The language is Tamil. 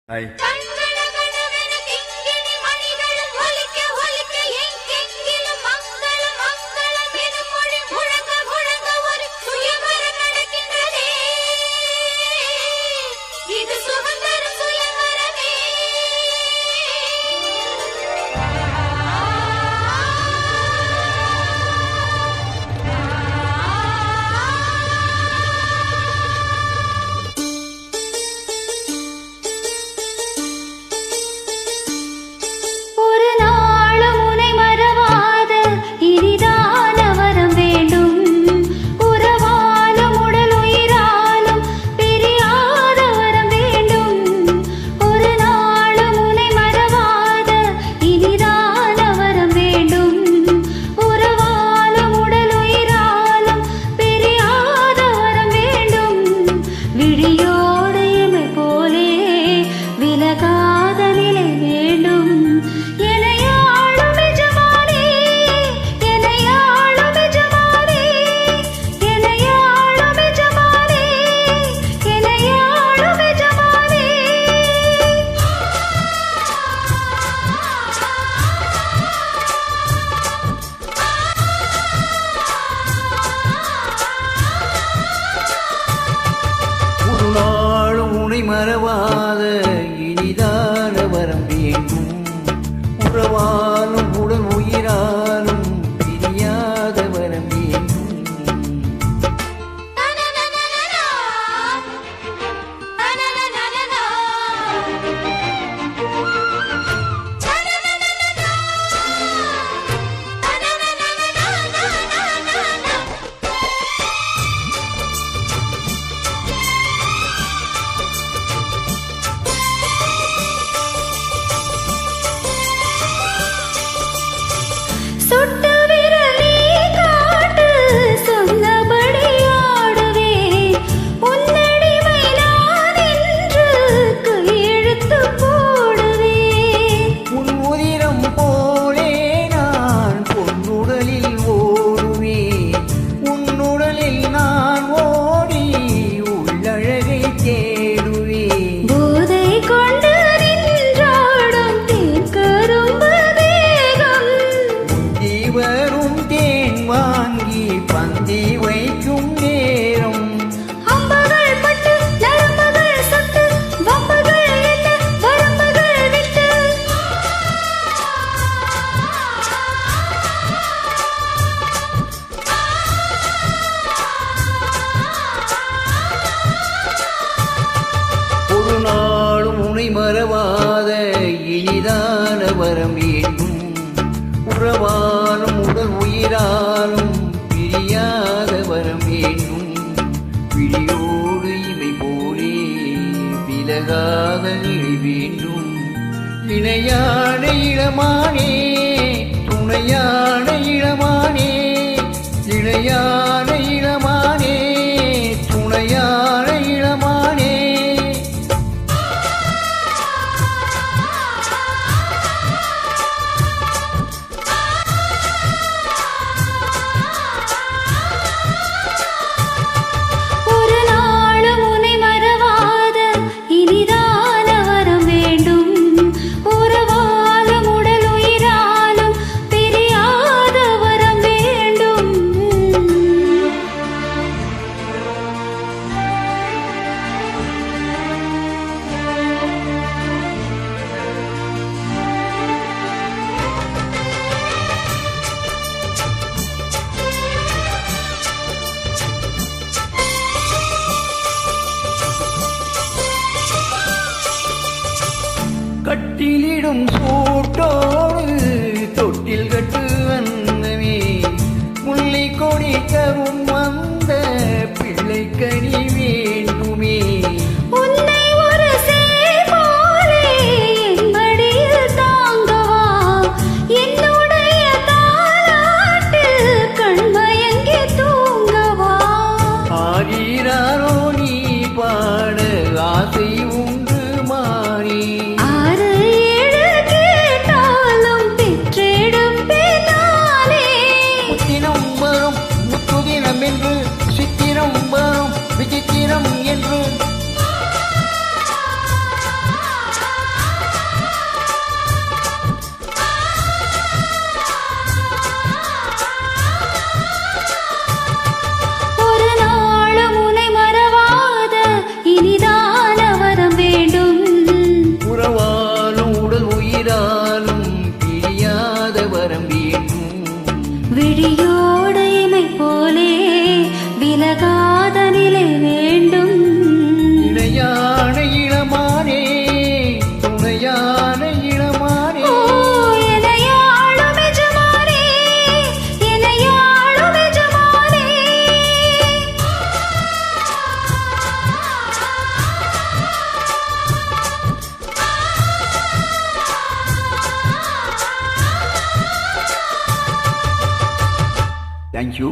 Hi. மறவாத இனிதான வரம் வேண்டும் உறவாலும் உடல் உயிராலும் பிரியாத வரம் வேண்டும் பந்தி வைக்கும் நேரம் அம்பகள் பட்டு நரம்புகள் சுட்டு வம்புகள் என்ன வரம்புகள் விட்டு ஒரு நாளும் உனை மறவாத இனிதான வரம் வேண்டும் உறவாலும் உடல் உயிராலும் பிரியாத வரம் வேண்டும் விழியோடு இவை போலே விலகாத நிலை வேண்டும் இணையான இளமானே துணையான இளமானே இணையான இளமானே துணையான இளமானே கட்டிலிடும் சூட்டோடு தொட்டில் கட்டு வந்தவே முல்லை கொடி கரும் வந்த பிள்ளை கனி வேண்டுமே உன்னை ஒரு சேமாலே என் மடியில் தாங்கவா என்னுடைய தாலாட்டு கண்மயங்கி தூங்கவா ஆகிறாரோ நீ பாட ஆசை உண்டு மாறி தேங்க்யூ.